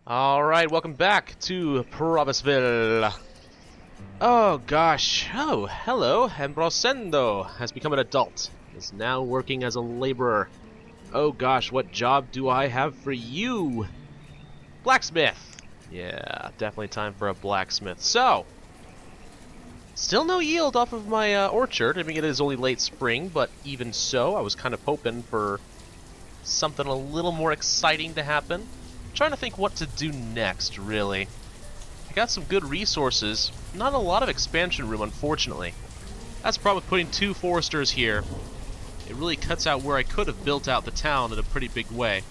Alright, welcome back to PravusVille. Oh gosh, oh, hello, Ambrosendo has become an adult, is now working as a laborer. Oh gosh, what job do I have for you? Blacksmith! Yeah, definitely time for a blacksmith. So, still no yield off of my orchard. I mean, it is only late spring, but even so, I was kind of hoping for something a little more exciting to happen. Trying to think what to do next, really. I got some good resources, not a lot of expansion room, unfortunately. That's the problem with putting two foresters here. It really cuts out where I could have built out the town in a pretty big way.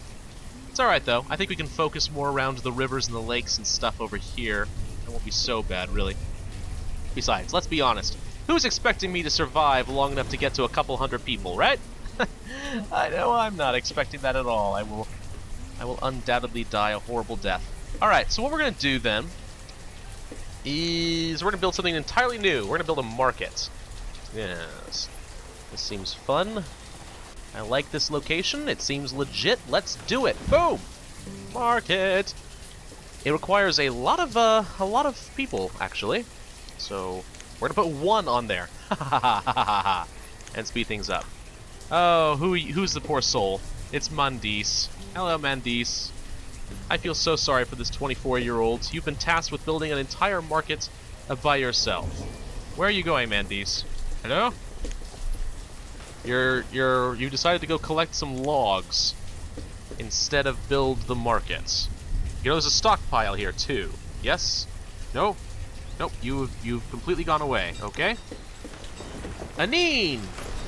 It's alright though, I think we can focus more around the rivers and the lakes and stuff over here. It won't be so bad, really. Besides, let's be honest, who's expecting me to survive long enough to get to a couple hundred people, right? I know I'm not expecting that at all. I will undoubtedly die a horrible death. Alright, so what we're going to do then is we're going to build something entirely new. We're going to build a market. Yes. This seems fun. I like this location. It seems legit. Let's do it. Boom! Market! It requires a lot of people, actually. So, we're going to put one on there. And speed things up. Oh, who's the poor soul? It's Mandis. Hello, Mandis. I feel so sorry for this 24-year-old. You've been tasked with building an entire market by yourself. Where are you going, Mandis? Hello? You decided to go collect some logs instead of build the market. You know, there's a stockpile here too. Yes? No? Nope. You've completely gone away. Okay. Anine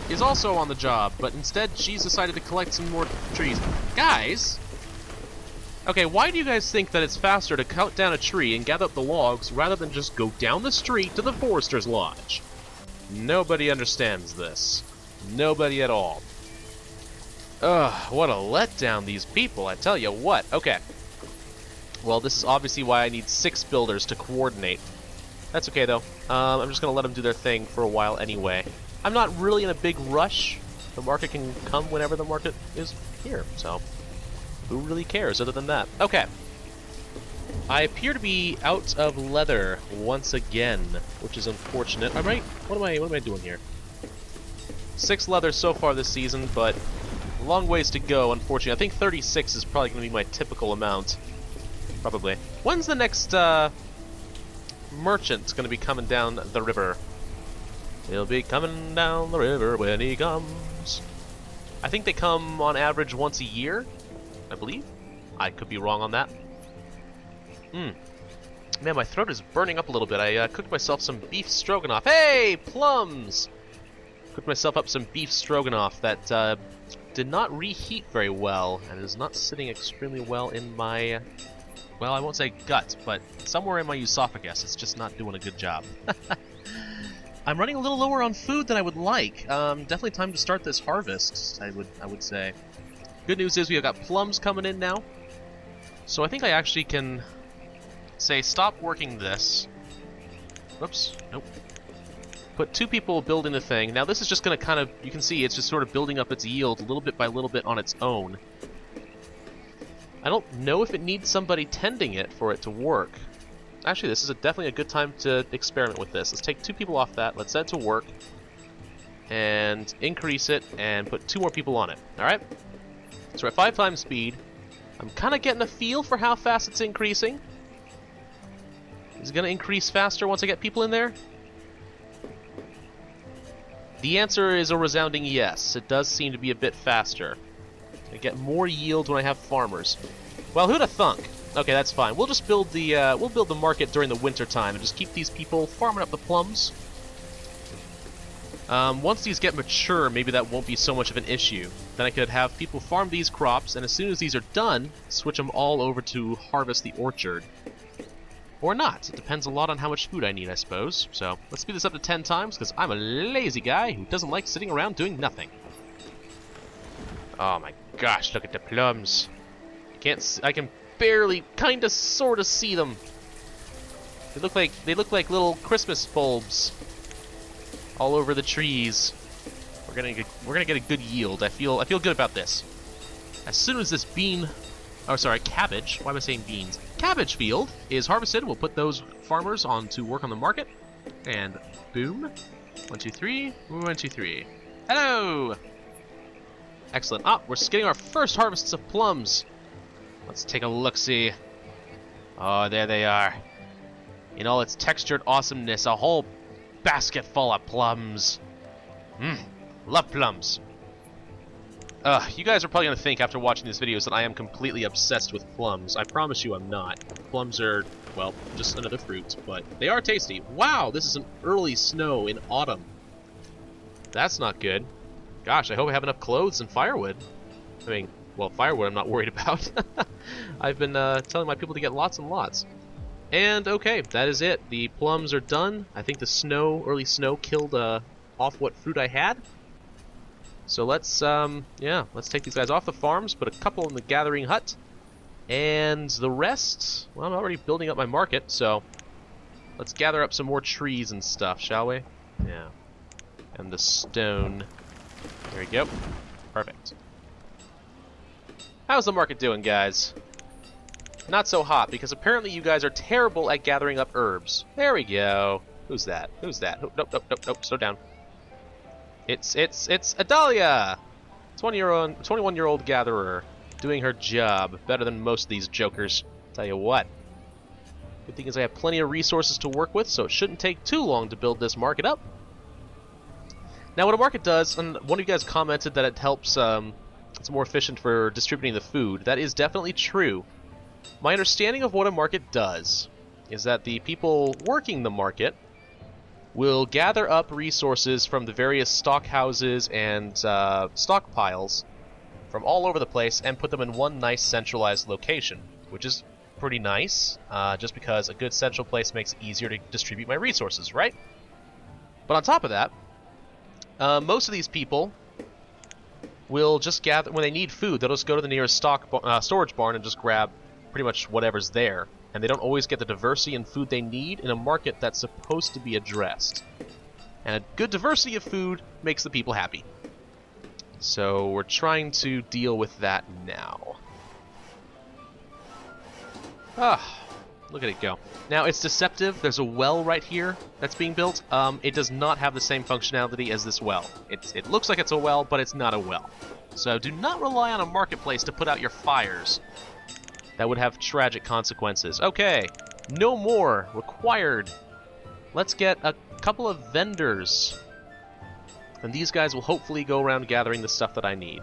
is also on the job, but instead she's decided to collect some more trees. Guys! Okay, why do you guys think that it's faster to cut down a tree and gather up the logs rather than just go down the street to the Forester's Lodge? Nobody understands this. Nobody at all. Ugh, what a letdown, these people, I tell you what. Okay. Well, this is obviously why I need 6 builders to coordinate. That's okay, though. I'm just gonna let them do their thing for a while anyway. I'm not really in a big rush. The market can come whenever the market is here, so who really cares other than that? Okay. I appear to be out of leather once again, which is unfortunate. What am I doing here? 6 leather so far this season, but a long ways to go, unfortunately. I think 36 is probably going to be my typical amount. Probably. When's the next merchant going to be coming down the river? He'll be coming down the river when he comes. I think they come on average once a year, I believe. I could be wrong on that. Man, my throat is burning up a little bit. I cooked myself some beef stroganoff. Hey, plums! Cooked myself up some beef stroganoff that did not reheat very well, and is not sitting extremely well in my, well, I won't say gut, but somewhere in my esophagus. It's just not doing a good job. I'm running a little lower on food than I would like. Definitely time to start this harvest, I would say. Good news is we have got plums coming in now. So I think I actually can say stop working this. Whoops, nope. Put 2 people building the thing. Now this is just going to kind of, you can see it's just sort of building up its yield a little bit by little bit on its own. I don't know if it needs somebody tending it for it to work. Actually, this is definitely a good time to experiment with this. Let's take 2 people off that, let's set it to work, and increase it, and put 2 more people on it. Alright? So we're at 5 times speed. I'm kind of getting a feel for how fast it's increasing. Is it going to increase faster once I get people in there? The answer is a resounding yes. It does seem to be a bit faster. I get more yield when I have farmers. Well, who'd have thunk? Okay, that's fine. We'll just build the market during the winter time and just keep these people farming up the plums. Once these get mature, maybe that won't be so much of an issue. Then I could have people farm these crops, and as soon as these are done, switch them all over to harvest the orchard. Or not. It depends a lot on how much food I need, I suppose. So, let's speed this up to 10 times, because I'm a lazy guy who doesn't like sitting around doing nothing. Oh my gosh, look at the plums. I can barely, kinda, sorta see them. They look like little Christmas bulbs all over the trees. We're gonna get a good yield. I feel good about this. As soon as this bean Oh, sorry, cabbage. Why am I saying beans? Cabbage field is harvested. We'll put those farmers on to work on the market. And boom. 1, 2, 3. 1, 2, 3. Hello! Excellent. Ah, we're getting our first harvests of plums. Let's take a look-see. Oh, there they are. In all its textured awesomeness, a whole basket full of plums. Love plums. You guys are probably going to think after watching these videos that I am completely obsessed with plums. I promise you I'm not. Plums are, well, just another fruit, but they are tasty. Wow, this is an early snow in autumn. That's not good. Gosh, I hope I have enough clothes and firewood. I mean, well, firewood I'm not worried about. I've been telling my people to get lots and lots. And okay, that is it. The plums are done. I think the snow, early snow, killed off what fruit I had. So let's, yeah, let's take these guys off the farms, put a couple in the gathering hut, and the rest, well, I'm already building up my market, so let's gather up some more trees and stuff, shall we? Yeah. And the stone. There we go. Perfect. How's the market doing, guys? Not so hot, because apparently you guys are terrible at gathering up herbs. There we go. Who's that? Who's that? Oh, nope, nope, nope, nope, slow down. It's Adalia! 21-year-old gatherer, doing her job better than most of these jokers. Tell you what. Good thing is I have plenty of resources to work with, so it shouldn't take too long to build this market up. Now what a market does, and one of you guys commented that it helps, it's more efficient for distributing the food. That is definitely true. My understanding of what a market does is that the people working the market will gather up resources from the various stock houses and stockpiles from all over the place and put them in one nice centralized location, which is pretty nice, just because a good central place makes it easier to distribute my resources, right? But on top of that, most of these people will just gather, when they need food, they'll just go to the nearest storage barn and just grab pretty much whatever's there. And they don't always get the diversity in food they need in a market that's supposed to be addressed. And a good diversity of food makes the people happy. So we're trying to deal with that now. Ah, look at it go. Now it's deceptive. There's a well right here that's being built. It does not have the same functionality as this well. It looks like it's a well, but it's not a well. So do not rely on a marketplace to put out your fires. That would have tragic consequences. Okay, no more required. Let's get a couple of vendors. And these guys will hopefully go around gathering the stuff that I need.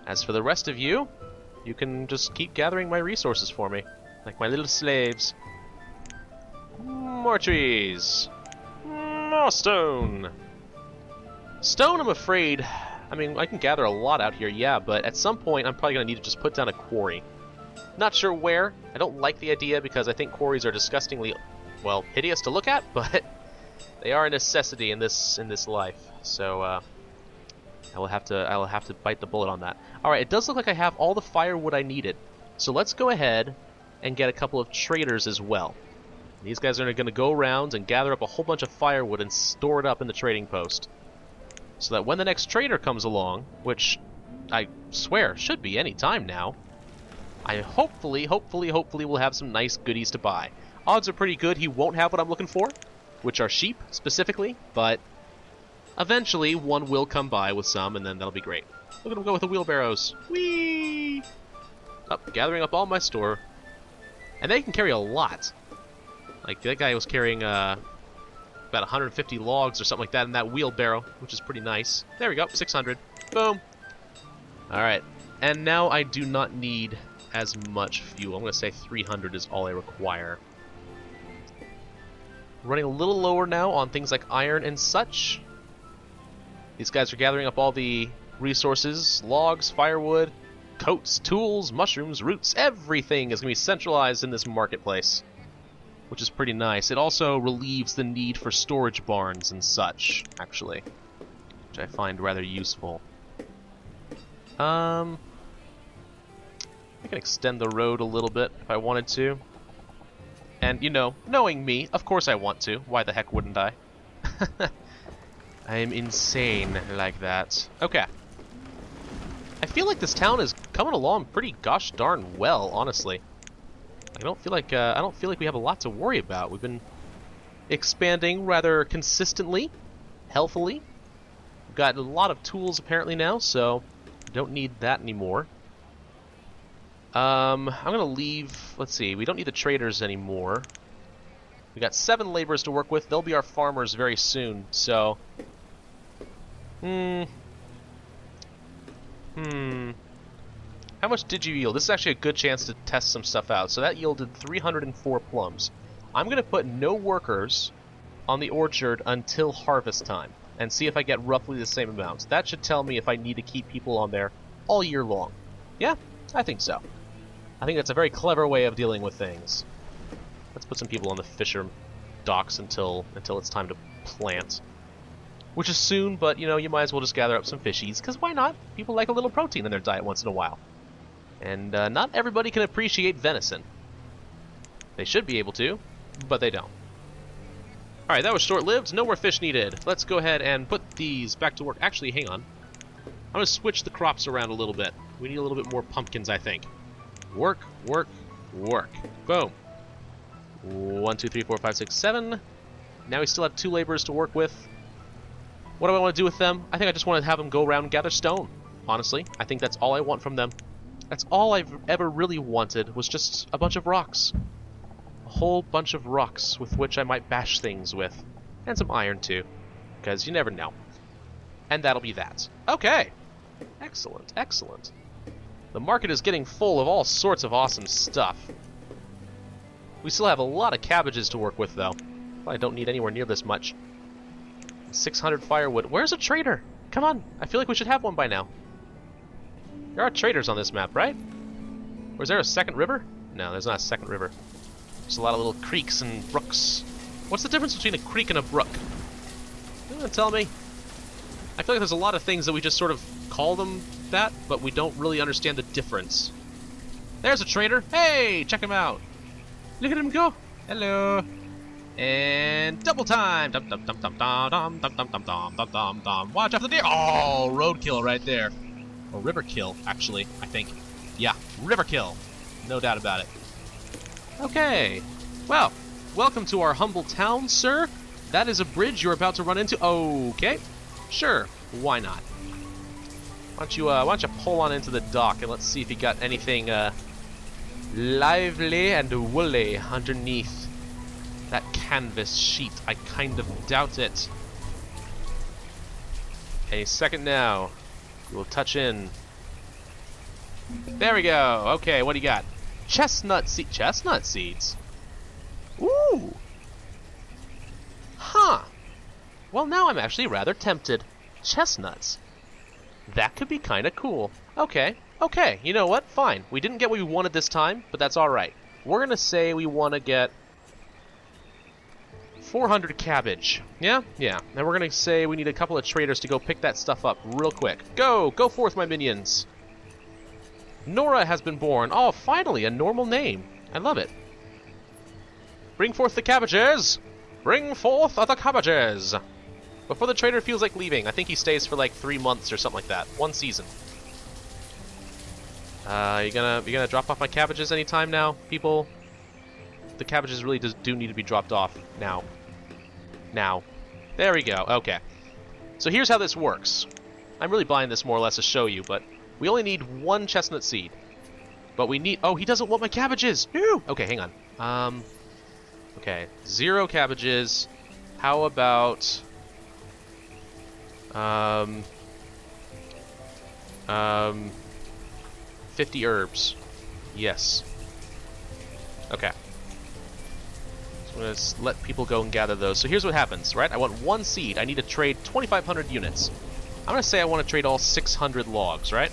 As for the rest of you, you can just keep gathering my resources for me. Like my little slaves. More trees. More stone. Stone, I'm afraid. I mean, I can gather a lot out here, yeah, but at some point I'm probably going to need to just put down a quarry. Not sure where. I don't like the idea because I think quarries are disgustingly, well, hideous to look at, but they are a necessity in this life. So I will have to bite the bullet on that. All right, it does look like I have all the firewood I needed. So let's go ahead and get a couple of traders as well. These guys are going to go around and gather up a whole bunch of firewood and store it up in the trading post. So that when the next trader comes along, which I swear should be any time now, I hopefully will have some nice goodies to buy. Odds are pretty good he won't have what I'm looking for, which are sheep, specifically, but eventually one will come by with some, and then that'll be great. Look at him go with the wheelbarrows. Whee! Gathering up all my store. And they can carry a lot. Like, that guy was carrying about 150 logs or something like that in that wheelbarrow, which is pretty nice. There we go, 600. Boom! Alright, and now I do not need as much fuel. I'm going to say 300 is all I require. Running a little lower now on things like iron and such. These guys are gathering up all the resources, logs, firewood, coats, tools, mushrooms, roots. Everything is going to be centralized in this marketplace, which is pretty nice. It also relieves the need for storage barns and such, actually, which I find rather useful. I can extend the road a little bit if I wanted to. And, you know, knowing me, of course I want to. Why the heck wouldn't I? I am insane like that. Okay. I feel like this town is coming along pretty gosh darn well, honestly. I don't feel like we have a lot to worry about. We've been expanding rather consistently, healthily. We've got a lot of tools apparently now, so don't need that anymore. I'm gonna leave. Let's see. We don't need the traders anymore. We got 7 laborers to work with. They'll be our farmers very soon. So, How much did you yield? This is actually a good chance to test some stuff out. So that yielded 304 plums. I'm going to put no workers on the orchard until harvest time and see if I get roughly the same amounts. That should tell me if I need to keep people on there all year long. Yeah, I think so. I think that's a very clever way of dealing with things. Let's put some people on the fisher docks until it's time to plant. Which is soon, but, you know, you might as well just gather up some fishies, because why not? People like a little protein in their diet once in a while. And not everybody can appreciate venison. They should be able to, but they don't. Alright, that was short-lived. No more fish needed. Let's go ahead and put these back to work. Actually, hang on. I'm going to switch the crops around a little bit. We need a little bit more pumpkins, I think. Work, work, work. Boom. 1, 2, 3, 4, 5, 6, 7. Now we still have 2 laborers to work with. What do I want to do with them? I think I just want to have them go around and gather stone, honestly. I think that's all I want from them. That's all I've ever really wanted, was just a bunch of rocks. A whole bunch of rocks with which I might bash things with. And some iron, too. Because you never know. And that'll be that. Okay! Excellent, excellent. The market is getting full of all sorts of awesome stuff. We still have a lot of cabbages to work with, though. I don't need anywhere near this much. 600 firewood. Where's a trader? Come on, I feel like we should have one by now. There are traders on this map, right? Or is there a second river? No, there's not a second river. There's a lot of little creeks and brooks. What's the difference between a creek and a brook? You wanna tell me? I feel like there's a lot of things that we just sort of call them that, but we don't really understand the difference. There's a trader. Hey, check him out. Look at him go. Hello. And double time! Dum dum dum dum dum dum dum dum dum dum dum dum dum. Watch out for the deer! Oh, roadkill right there. Or riverkill, actually, I think. Yeah, riverkill. No doubt about it. Okay. Well, welcome to our humble town, sir. That is a bridge you're about to run into. Okay. Sure. Why not? Why don't you pull on into the dock and let's see if you got anything lively and woolly underneath that canvas sheet. I kind of doubt it. Any second now. We'll touch in. There we go. Okay, what do you got? Chestnut seeds. Ooh. Huh. Well, now I'm actually rather tempted. Chestnuts. That could be kind of cool. Okay. Okay. You know what? Fine. We didn't get what we wanted this time, but that's all right. We're gonna say we want to get 400 cabbage. Yeah? Yeah. And we're going to say we need a couple of traders to go pick that stuff up real quick. Go! Go forth, my minions! Nora has been born. Oh, finally, a normal name. I love it. Bring forth the cabbages! Bring forth the cabbages! Before the trader feels like leaving. I think he stays for like 3 months or something like that. 1 season. You gonna drop off my cabbages anytime now, people? The cabbages really do need to be dropped off now. Now. There we go. Okay. So here's how this works. I'm really buying this more or less to show you, but we only need 1 chestnut seed. But we need... Oh, he doesn't want my cabbages! Ew! Okay, hang on. Okay. 0 cabbages. How about... 50 herbs. Yes. Okay. I'm going to let people go and gather those. So here's what happens, right? I want 1 seed. I need to trade 2,500 units. I'm going to say I want to trade all 600 logs, right?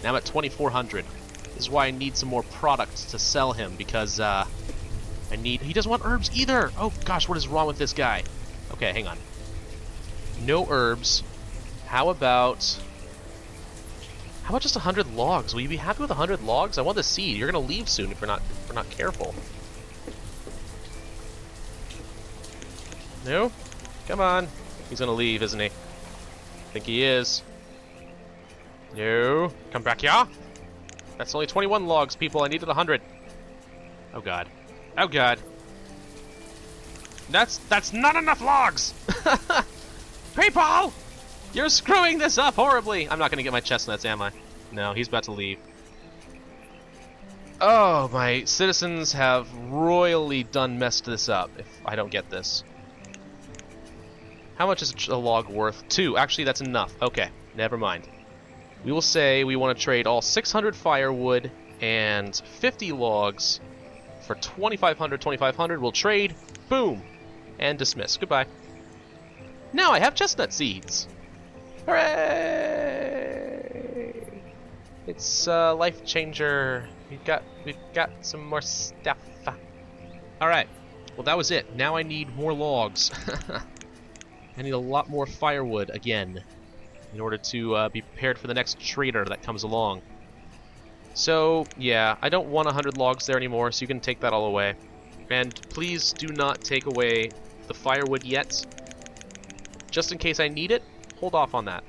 Now I'm at 2,400. This is why I need some more product to sell him, because he doesn't want herbs either! Oh gosh, what is wrong with this guy? Okay, hang on. No herbs. How about just 100 logs? Will you be happy with 100 logs? I want the seed. You're going to leave soon if we're not careful. No? Come on. He's gonna leave, isn't he? I think he is. No. Come back here. That's only 21 logs, people. I needed 100. Oh god. Oh god. That's not enough logs! People! You're screwing this up horribly! I'm not gonna get my chestnuts, am I? No, he's about to leave. Oh, my citizens have royally messed this up if I don't get this. How much is a log worth? 2. Actually, that's enough. Okay, never mind. We will say we want to trade all 600 firewood and 50 logs for 2,500, 2,500. We'll trade. Boom. And dismiss. Goodbye. Now I have chestnut seeds. Hooray! It's a life changer. We've got some more stuff. All right. Well, that was it. Now I need more logs. I need a lot more firewood again in order to be prepared for the next trader that comes along. So, yeah, I don't want 100 logs there anymore, so you can take that all away. And please do not take away the firewood yet. Just in case I need it, hold off on that.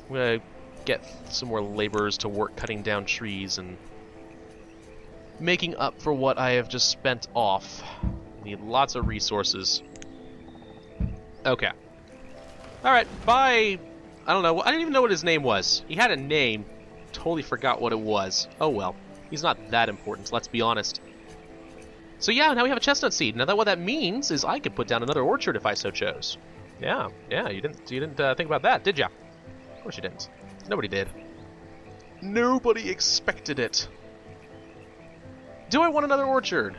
I'm going to get some more laborers to work cutting down trees and making up for what I have just spent off. I need lots of resources. Okay. Alright, bye. I don't know. I didn't even know what his name was. He had a name. Totally forgot what it was. Oh well. He's not that important, let's be honest. So yeah, now we have a chestnut seed. Now what that means is I could put down another orchard if I so chose. Yeah, you didn't think about that, did ya? Of course you didn't. Nobody did. Nobody expected it. Do I want another orchard?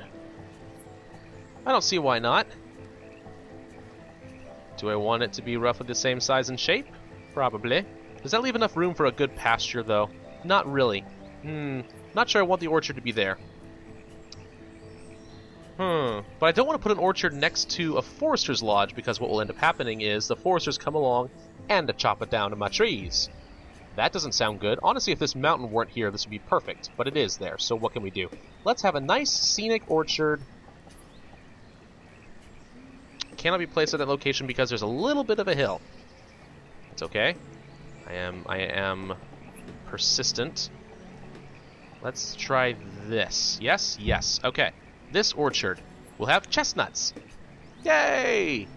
I don't see why not. Do I want it to be roughly the same size and shape? Probably. Does that leave enough room for a good pasture, though? Not really. Not sure I want the orchard to be there. But I don't want to put an orchard next to a forester's lodge, because what will end up happening is the foresters come along and chop it down to my trees. That doesn't sound good. Honestly, if this mountain weren't here, this would be perfect. But it is there, so what can we do? Let's have a nice scenic orchard. Cannot be placed at that location because there's a little bit of a hill. It's okay. I am persistent. Let's try this. Yes, yes. Okay. This orchard will have chestnuts. Yay!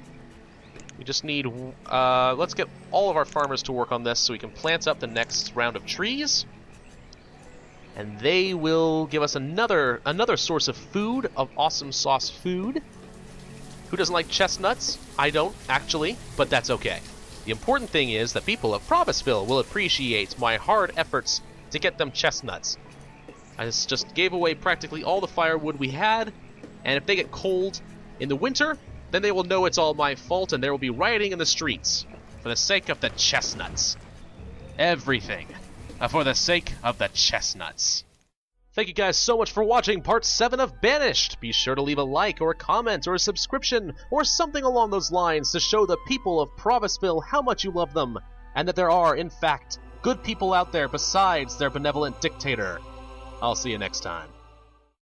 We just need let's get all of our farmers to work on this so we can plant up the next round of trees. And they will give us another source of food, of awesome sauce food. Who doesn't like chestnuts? I don't, actually, but that's okay. The important thing is that people of PravusVille will appreciate my hard efforts to get them chestnuts. I just gave away practically all the firewood we had, and if they get cold in the winter, then they will know it's all my fault and there will be rioting in the streets for the sake of the chestnuts. Everything for the sake of the chestnuts. Thank you guys so much for watching part 7 of Banished. Be sure to leave a like or a comment or a subscription or something along those lines to show the people of PravusVille how much you love them, and that there are, in fact, good people out there besides their benevolent dictator. I'll see you next time.